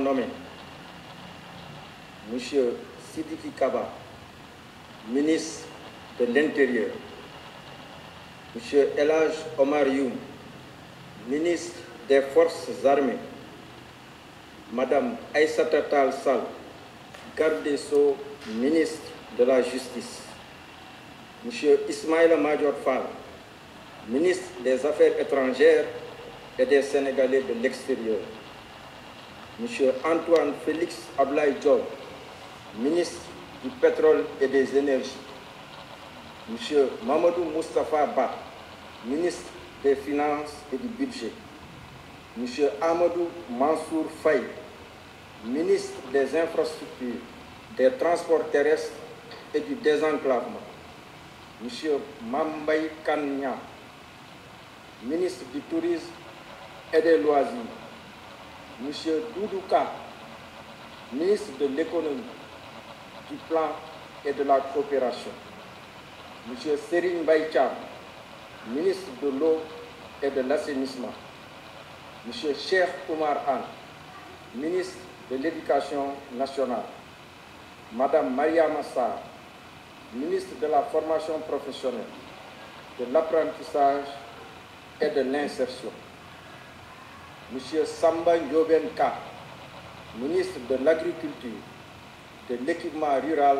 Nommé Monsieur Sidiki Kaba, ministre de l'Intérieur, Monsieur Elhaj Omar Youm, ministre des Forces armées, Madame Aïssata Tall Sall, garde des Sceaux, ministre de la Justice, Monsieur Ismaïla Madior Fall, ministre des Affaires étrangères et des Sénégalais de l'extérieur, Monsieur Antoine Félix Ablaye Diop, ministre du Pétrole et des Énergies, Monsieur Mamadou Moustapha Ba, ministre des Finances et du Budget, Monsieur Amadou Mansour Faye, ministre des Infrastructures, des Transports terrestres et du Désenclavement, Monsieur Mambay Kanya, ministre du Tourisme et des Loisirs, Monsieur Doudouka, ministre de l'Économie, du Plan et de la Coopération, Monsieur Serigne Mbaye Thiam, ministre de l'Eau et de l'Assainissement, Monsieur Cheikh Oumar Anne, ministre de l'Éducation nationale, Madame Mariama Sarr, ministre de la Formation professionnelle, de l'apprentissage et de l'insertion, Monsieur Samba Ndiobène Ka, ministre de l'Agriculture, de l'Équipement rural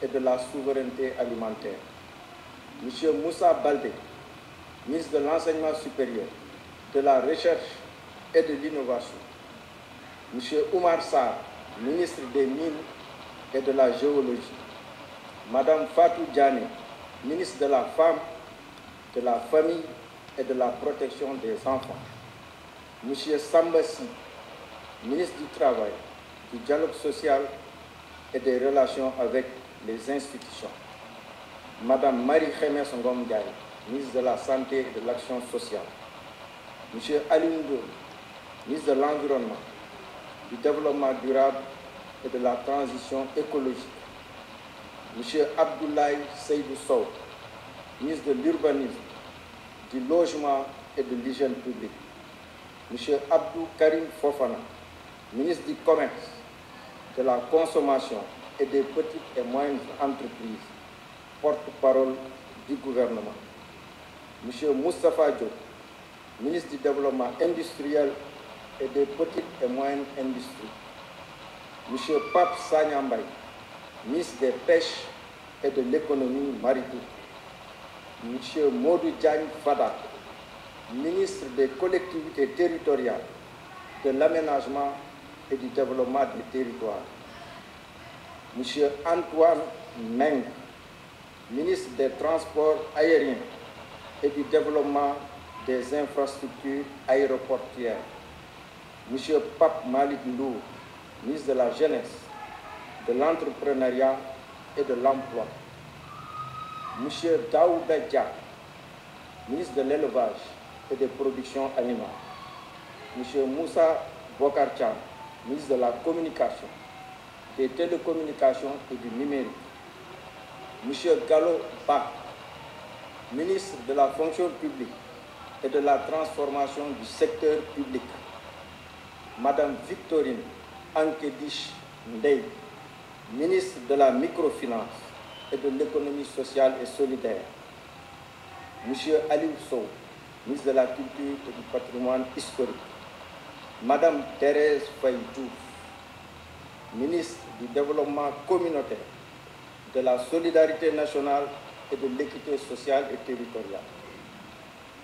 et de la Souveraineté alimentaire, Monsieur Moussa Baldé, ministre de l'Enseignement supérieur, de la Recherche et de l'Innovation, Monsieur Oumar Sarr, ministre des Mines et de la Géologie, Madame Fatou Diané, ministre de la Femme, de la Famille et de la Protection des enfants, Monsieur Samba Sy, ministre du Travail, du Dialogue social et des relations avec les institutions, Madame Marie-Khemesse Ngom Ndiaye, ministre de la Santé et de l'Action sociale, Monsieur Alioune Ndoye, ministre de l'Environnement, du Développement durable et de la Transition écologique, Monsieur Abdoulaye Seydou Sow, ministre de l'Urbanisme, du Logement et de l'Hygiène publique, Monsieur Abdou Karim Fofana, ministre du Commerce, de la Consommation et des petites et moyennes entreprises, porte-parole du gouvernement, Monsieur Moustapha Diop, ministre du Développement industriel et des petites et moyennes industries, Monsieur Pape Sagna Mbaye, ministre des Pêches et de l'Économie maritime, Monsieur Modou Diagne Fada, ministre des Collectivités territoriales, de l'Aménagement et du Développement des territoires, Monsieur Antoine Meng, ministre des Transports aériens et du Développement des infrastructures aéroportuaires, Monsieur Pape Malick Ndour, ministre de la Jeunesse, de l'Entrepreneuriat et de l'Emploi, Monsieur Daouda Dia, ministre de l'Élevage et des Productions animales, Monsieur Moussa Bokar Thiam, ministre de la Communication, des Télécommunications et du Numérique, Monsieur Gallo Ba, ministre de la Fonction publique et de la Transformation du secteur public, Madame Victorine Ankédiche Ndeye, ministre de la Microfinance et de l'Économie sociale et solidaire, Monsieur Aliou Sow, ministre de la Culture et du Patrimoine historique, Madame Thérèse Faye Diouf, ministre du Développement communautaire, de la Solidarité nationale et de l'équité sociale et territoriale,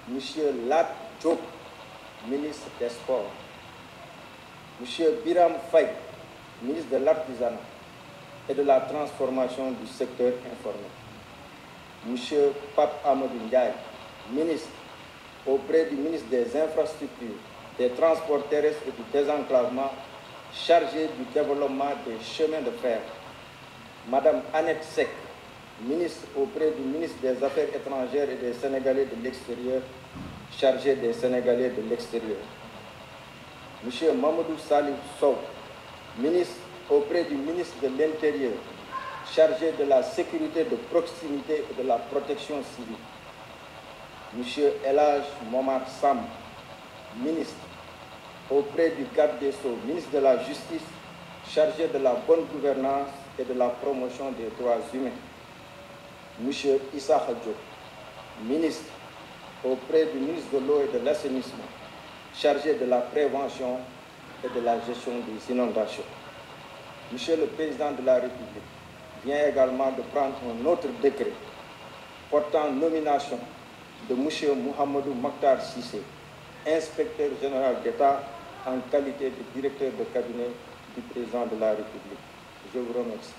Monsieur Lat Diop, ministre des Sports, Monsieur Biram Faye, ministre de l'Artisanat et de la Transformation du secteur informel, Monsieur Pape Amadou Ndiaye, ministre auprès du ministre des Infrastructures, des Transports terrestres et du Désenclavement, chargé du développement des chemins de fer, Madame Annette Seck, ministre auprès du ministre des Affaires étrangères et des Sénégalais de l'extérieur, chargé des Sénégalais de l'extérieur, Monsieur Mamadou Salif Sow, ministre auprès du ministre de l'Intérieur, chargé de la sécurité de proximité et de la protection civile, Monsieur Elhaj Momar Sam, ministre auprès du garde des Sceaux, ministre de la Justice, chargé de la bonne gouvernance et de la promotion des droits humains. M. Issa Diop, ministre auprès du ministre de l'Eau et de l'Assainissement, chargé de la prévention et de la gestion des inondations. Monsieur le Président de la République vient également de prendre un autre décret portant nomination de M. Mohamedou Makhtar Cissé, inspecteur général d'État en qualité de directeur de cabinet du Président de la République. Je vous remercie.